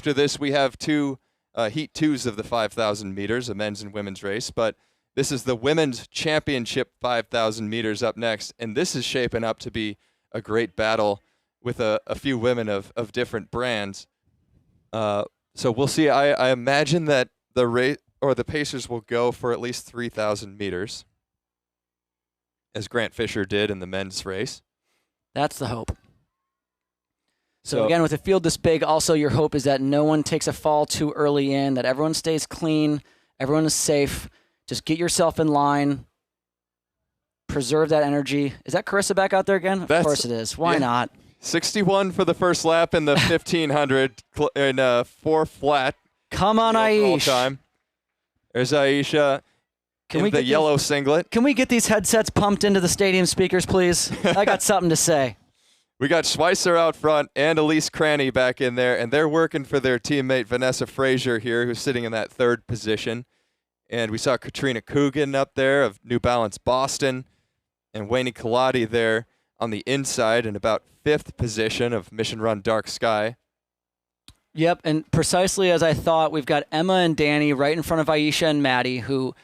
After this, we have two Heat 2s of the 5,000 meters, a men's and women's race. But this is the women's championship 5,000 meters up next. And this is shaping up to be a great battle with a few women of different brands. So we'll see. I imagine that the race or the Pacers will go for at least 3,000 meters, as Grant Fisher did in the men's race. That's the hope. So again, with a field this big, also your hope is that no one takes a fall too early in, that everyone stays clean, everyone is safe. Just get yourself in line. Preserve that energy. Is that Carissa back out there again? Of course it is. Why not? 61 for the first lap in the 1,500 in 4 flat. Come on, Aish. Time. There's Aisha in the yellow singlet. Can we get these headsets pumped into the stadium speakers, please? I got something to say. We got Schweitzer out front and Elise Cranny back in there, and they're working for their teammate Vanessa Frazier here, who's sitting in that 3rd position. And we saw Katrina Coogan up there of New Balance Boston, and Weini Kelati there on the inside in about 5th position of Mission Run Dark Sky. Yep, and precisely as I thought, we've got Emma and Danny right in front of Aisha and Maddie, who,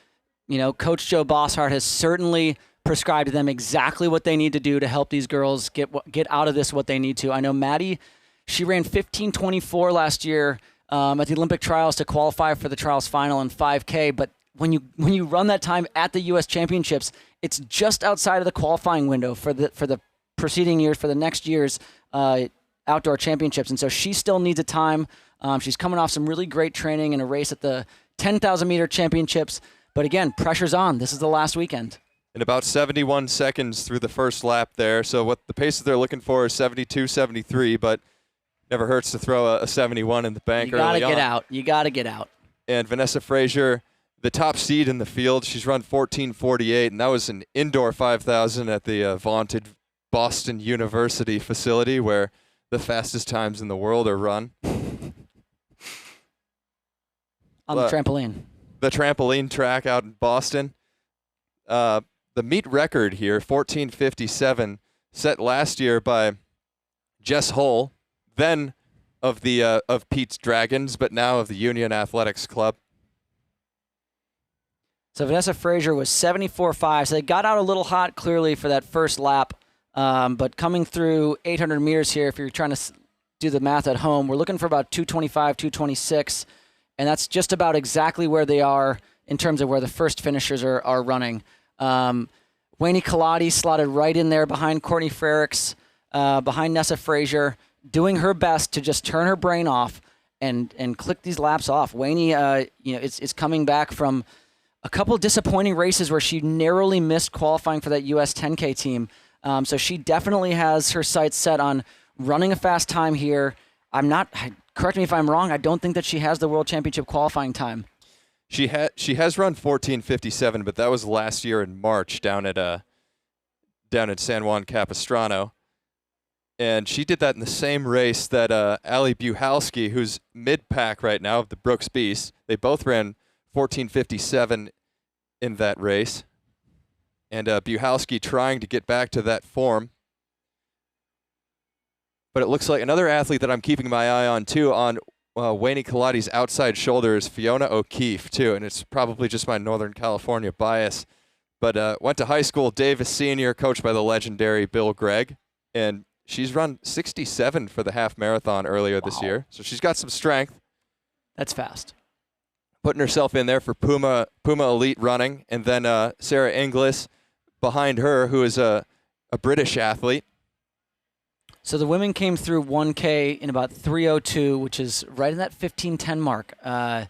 Coach Joe Bosshart has certainly prescribed to them exactly what they need to do to help these girls get out of this what they need to. I know Maddie, she ran 15:24 last year at the Olympic trials to qualify for the trials final in 5K, but when you run that time at the U.S. Championships, it's just outside of the qualifying window for the preceding year, for the next year's outdoor championships, and so she still needs a time. She's coming off some really great training in a race at the 10,000 meter championships, but again, pressure's on. This is the last weekend. In about 71 seconds through the first lap there. So what the paces they're looking for is 72, 73, but never hurts to throw a 71 in the bank early on. You got to get out. And Vanessa Frazier, the top seed in the field, she's run 14:48, and that was an indoor 5,000 at the vaunted Boston University facility where the fastest times in the world are run. On the trampoline. The trampoline track out in Boston. The meet record here, 14:57, set last year by Jess Hull, then of Pete's Dragons, but now of the Union Athletics Club. So Vanessa Frazier was 74.5, so they got out a little hot clearly for that first lap, but coming through 800 meters here, if you're trying to do the math at home, we're looking for about 225, 226, and that's just about exactly where they are in terms of where the first finishers are running. Weini Kelati slotted right in there behind Courtney Frericks, behind Nessa Frazier, doing her best to just turn her brain off and click these laps off. Weini, is coming back from a couple disappointing races where she narrowly missed qualifying for that U.S. 10K team. So she definitely has her sights set on running a fast time here. Correct me if I'm wrong, I don't think that she has the World Championship qualifying time. She has run 14:57, but that was last year in March down at San Juan Capistrano, and she did that in the same race that Ali Buhalski, who's mid-pack right now of the Brooks Beast. They both ran 14:57 in that race, and Buhalski trying to get back to that form. But it looks like another athlete that I'm keeping my eye on too on Weini Kelati's outside shoulder is Fiona O'Keefe, too, and it's probably just my Northern California bias. But went to high school, Davis Senior, coached by the legendary Bill Gregg, and she's run 67 for the half marathon earlier this year. So she's got some strength. That's fast. Putting herself in there for Puma Elite running, and then Sarah Inglis behind her, who is a British athlete. So the women came through 1K in about 3:02, which is right in that 15:10 mark. That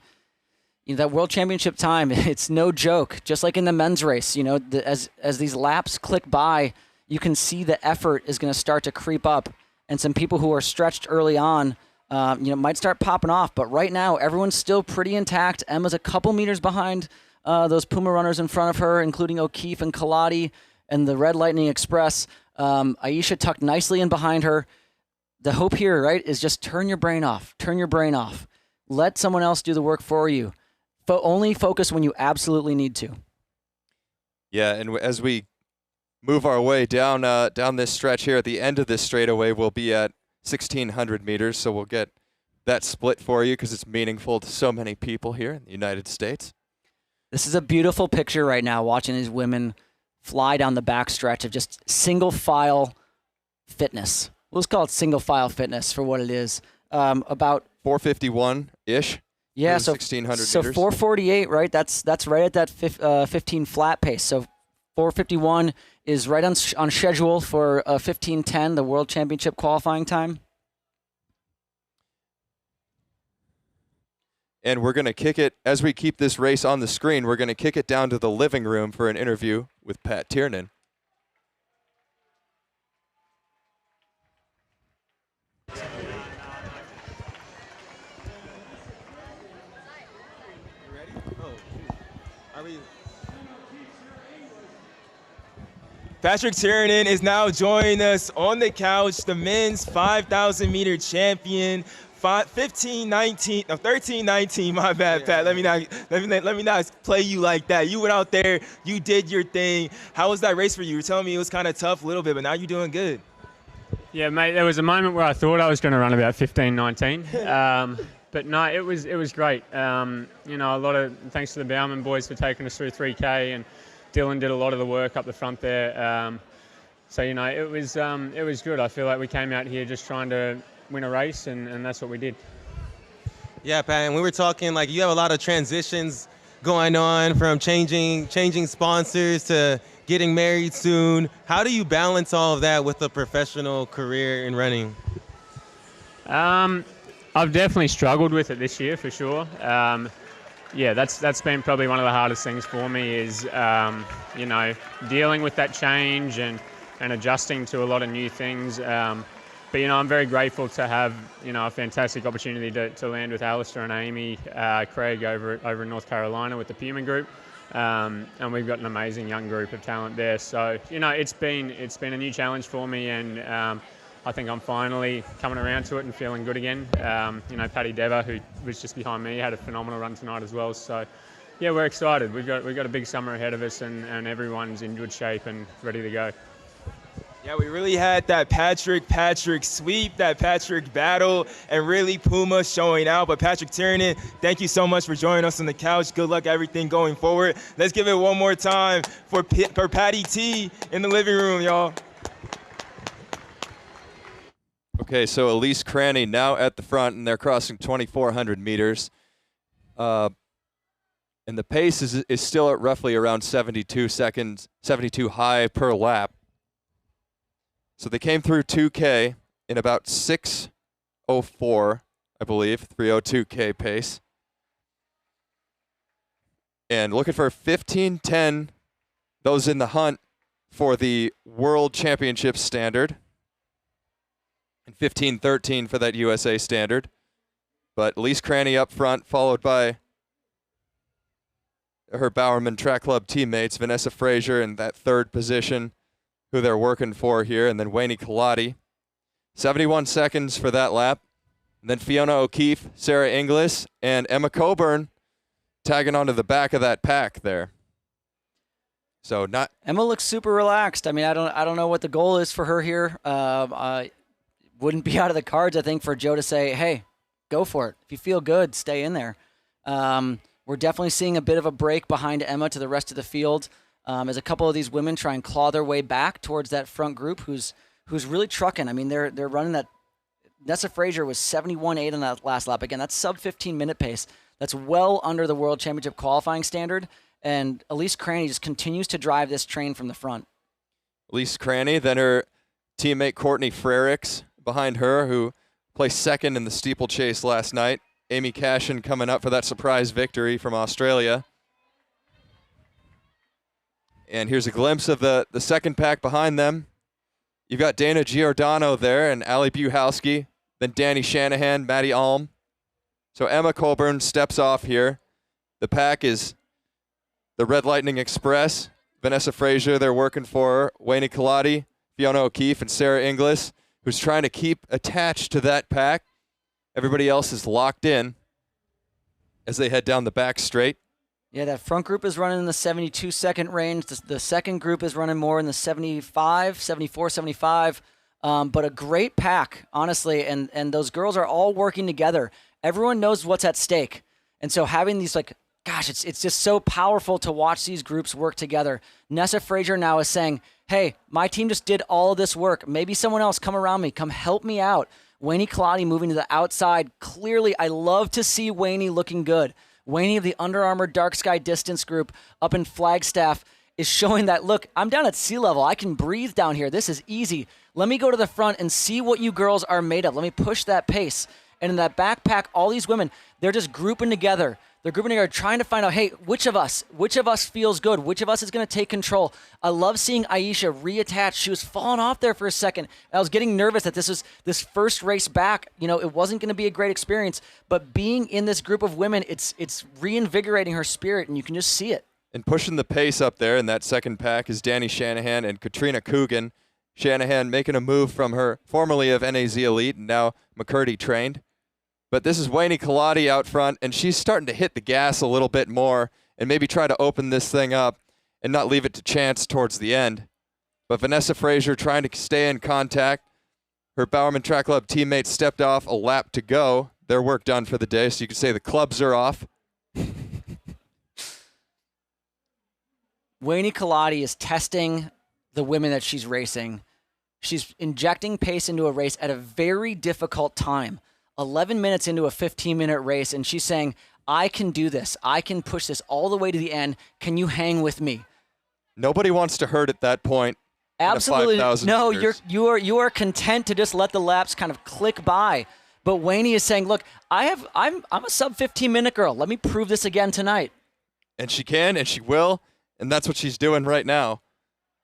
World Championship time, it's no joke. Just like in the men's race, as these laps click by, you can see the effort is going to start to creep up, and some people who are stretched early on, might start popping off. But right now, everyone's still pretty intact. Emma's a couple meters behind those Puma runners in front of her, including O'Keefe and Kelati and the Red Lightning Express. Aisha tucked nicely in behind her. The hope here, right, is just turn your brain off. Turn your brain off. Let someone else do the work for you. Only focus when you absolutely need to. Yeah, and as we move our way down this stretch here, at the end of this straightaway, we'll be at 1,600 meters, so we'll get that split for you because it's meaningful to so many people here in the United States. This is a beautiful picture right now, watching these women fly down the backstretch of just single file fitness. Let's call it single file fitness for what it is. About 451-ish. Yeah, so 1,600 so meters. 448, right? That's right at that 15 flat pace. So 451 is right on schedule for 15:10, the World Championship qualifying time. And we're going to kick it, as we keep this race on the screen, we're going to kick it down to the living room for an interview with Pat Tiernon. Patrick Tiernon is now joining us on the couch, the men's 5,000 meter champion. 13:19, my bad, Pat. Let me not play you like that. You went out there, you did your thing. How was that race for you? You were telling me it was kind of tough a little bit, but now you're doing good. Yeah, mate, there was a moment where I thought I was going to run about 15:19. But no, it was great. A lot of thanks to the Bauman boys for taking us through 3K, and Dylan did a lot of the work up the front there. It was good. I feel like we came out here just trying to win a race, and that's what we did. Yeah, Pat, and we were talking, like, you have a lot of transitions going on, from changing sponsors to getting married soon. How do you balance all of that with a professional career in running? I've definitely struggled with it this year, for sure. That's been probably one of the hardest things for me is, dealing with that change and adjusting to a lot of new things. But I'm very grateful to have, a fantastic opportunity to land with Alistair and Amy Craig over in North Carolina with the Puma group. And we've got an amazing young group of talent there. So, it's been a new challenge for me, and I think I'm finally coming around to it and feeling good again. Paddy Dever, who was just behind me, had a phenomenal run tonight as well. So, yeah, we're excited. We've got a big summer ahead of us, and everyone's in good shape and ready to go. Yeah, we really had that Patrick sweep, that Patrick battle, and really Puma showing out. But Patrick Tiernon, thank you so much for joining us on the couch. Good luck, everything going forward. Let's give it one more time for Patty T in the living room, y'all. Okay, so Elise Cranny now at the front, and they're crossing 2,400 meters. And the pace is still at roughly around 72 seconds, 72 high per lap. So they came through 2K in about 6:04, I believe, 3:02K pace. And looking for 15:10, those in the hunt for the World Championship standard. And 15:13 for that USA standard. But Elise Cranny up front, followed by her Bowerman Track Club teammates, Vanessa Frazier in that third position, who they're working for here, and then Weini Kelati. 71 seconds for that lap. And then Fiona O'Keefe, Sarah Inglis, and Emma Coburn tagging onto the back of that pack there. So Emma looks super relaxed. I mean, I don't know what the goal is for her here. Wouldn't be out of the cards, I think, for Joe to say, hey, go for it. If you feel good, stay in there. We're definitely seeing a bit of a break behind Emma to the rest of the field. As a couple of these women try and claw their way back towards that front group who's really trucking. I mean, they're running that. Nessa Frazier was 71.8 on that last lap. Again, that's sub 15-minute pace. That's well under the World Championship qualifying standard. And Elise Cranny just continues to drive this train from the front. Elise Cranny, then her teammate Courtney Frericks behind her, who placed second in the steeplechase last night. Amy Cashin coming up for that surprise victory from Australia. And here's a glimpse of the second pack behind them. You've got Dana Giordano there and Ali Buhowski, then Danny Shanahan, Maddie Alm. So Emma Colburn steps off here. The pack is the Red Lightning Express, Vanessa Frazier, they're working for her, Weini Kelati, Fiona O'Keefe, and Sarah Inglis, who's trying to keep attached to that pack. Everybody else is locked in as they head down the back straight. Yeah, that front group is running in the 72-second range. The second group is running more in the 75, 74, 75. But a great pack, honestly, and those girls are all working together. Everyone knows what's at stake. And so having these, like, gosh, it's just so powerful to watch these groups work together. Nessa Frazier now is saying, hey, my team just did all of this work. Maybe someone else come around me. Come help me out. Weini Kelati moving to the outside. Clearly, I love to see Weini looking good. Weini of the Under Armour Dark Sky Distance Group up in Flagstaff is showing that, look, I'm down at sea level. I can breathe down here. This is easy. Let me go to the front and see what you girls are made of. Let me push that pace. And in that backpack, all these women, they're just grouping together. They're grouping together, trying to find out, hey, which of us feels good? Which of us is going to take control? I love seeing Aisha reattach. She was falling off there for a second. I was getting nervous that this first race back, it wasn't going to be a great experience. But being in this group of women, it's reinvigorating her spirit, and you can just see it. And pushing the pace up there in that second pack is Danny Shanahan and Katrina Coogan. Shanahan making a move from her formerly of NAZ Elite, and now McCurdy trained. But this is Weini Kelati out front, and she's starting to hit the gas a little bit more and maybe try to open this thing up and not leave it to chance towards the end. But Vanessa Frazier trying to stay in contact. Her Bowerman Track Club teammates stepped off a lap to go. Their work done for the day, so you could say the clubs are off. Weini Kelati is testing the women that she's racing. She's injecting pace into a race at a very difficult time. 11 minutes into a 15-minute race, and she's saying, I can do this. I can push this all the way to the end. Can you hang with me? Nobody wants to hurt at that point. Absolutely. No, you are content to just let the laps kind of click by. But Weini is saying, look, I'm a sub 15-minute girl. Let me prove this again tonight. And she can, and she will, and that's what she's doing right now.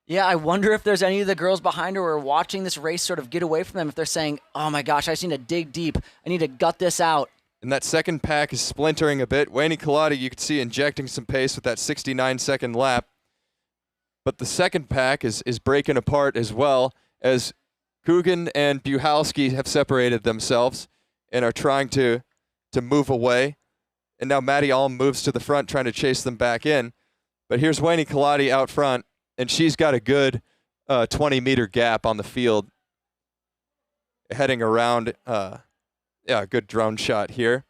Yeah, I wonder if there's any of the girls behind her who are watching this race sort of get away from them, if they're saying, oh my gosh, I just need to dig deep. I need to gut this out. And that second pack is splintering a bit. Weini Kelati, you could see injecting some pace with that 69-second lap. But the second pack is breaking apart as well, as Coogan and Buhalski have separated themselves and are trying to move away. And now Maddie Alm moves to the front, trying to chase them back in. But here's Weini Kelati out front, and she's got a good 20-meter gap on the field heading around. A good drone shot here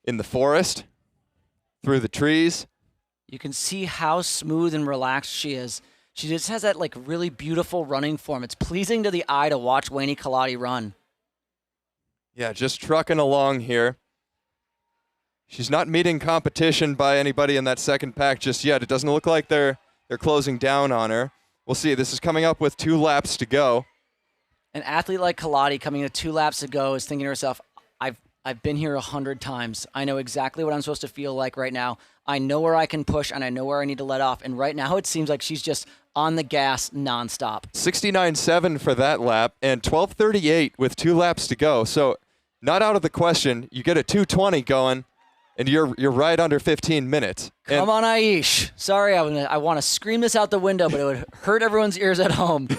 in the forest, through the trees. You can see how smooth and relaxed she is. She just has that like really beautiful running form. It's pleasing to the eye to watch Weini Kelati run. Yeah, just trucking along here. She's not meeting competition by anybody in that second pack just yet. It doesn't look like they're closing down on her. We'll see. This is coming up with 2 laps to go. An athlete like Kelati coming to 2 laps to go is thinking to herself, I've been here 100 times. I know exactly what I'm supposed to feel like right now. I know where I can push, and I know where I need to let off. And right now it seems like she's just on the gas nonstop. 69.7 for that lap, and 12:38 with 2 laps to go. So not out of the question. You get a 2:20 going, and you're right under 15 minutes. Come on, Aish. Sorry, I want to scream this out the window, but it would hurt everyone's ears at home.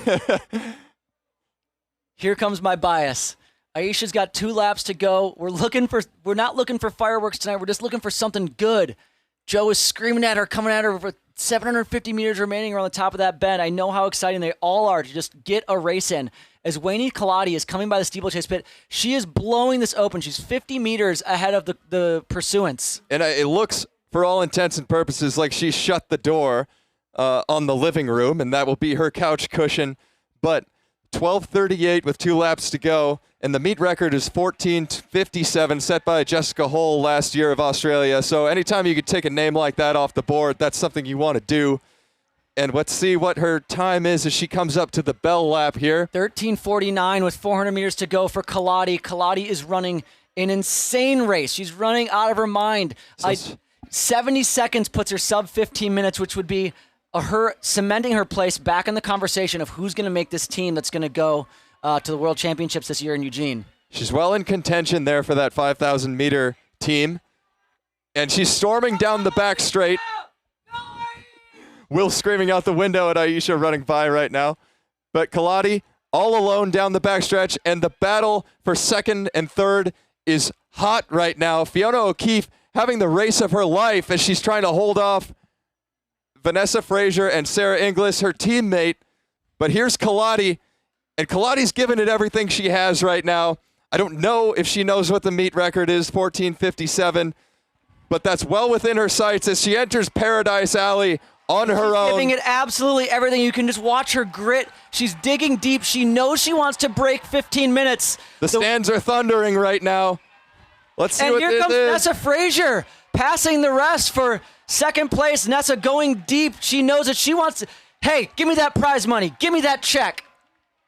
Here comes my bias. Aisha's got 2 laps to go. We're not looking for fireworks tonight. We're just looking for something good. Joe is screaming at her, coming at her with 750 meters remaining around the top of that bend. I know how exciting they all are to just get a race in. As Weini Kelati is coming by the steeplechase pit, she is blowing this open. She's 50 meters ahead of the pursuants. And it looks, for all intents and purposes, like she shut the door on the living room, and that will be her couch cushion. But 12:38 with 2 laps to go, and the meet record is 14:57, set by Jessica Hull last year of Australia. So anytime you could take a name like that off the board, that's something you want to do. And let's see what her time is as she comes up to the bell lap here. 13:49 with 400 meters to go for Kelati. Kelati is running an insane race. She's running out of her mind. 70 seconds puts her sub 15 minutes, which would be her cementing her place back in the conversation of who's going to make this team that's going to go to the World Championships this year in Eugene. She's well in contention there for that 5,000-meter team. And she's storming down the back straight. Will screaming out the window at Aisha running by right now. But Kelati all alone down the backstretch, and the battle for second and third is hot right now. Fiona O'Keefe having the race of her life as she's trying to hold off Vanessa Frazier and Sarah Inglis, her teammate. But here's Kelati, And Kelati's giving it everything she has right now. I don't know if she knows what the meet record is, 14:57, but that's well within her sights as she enters Paradise Alley on her own. Giving it absolutely everything. You can just watch her grit. She's digging deep. She knows she wants to break 15 minutes. The stands are thundering right now. Let's see what and here this comes is. Nessa Frazier passing the rest for second place. Nessa going deep. She knows that she wants to, hey, give me that prize money. Give me that check.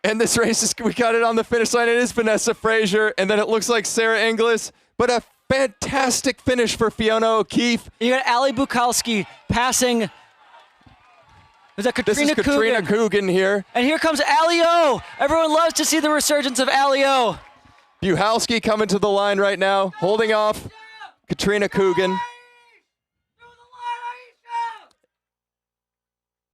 And this race, we got it on the finish line. It is Vanessa Frazier, and then it looks like Sarah Inglis, but a fantastic finish for Fiona O'Keefe. You got Ali Bukowski passing. Is that Katrina This is Katrina Coogan here. And here comes Ali-O. Everyone loves to see the resurgence of Ali-O. Buhalski coming to the line right now, holding off Katrina Coogan.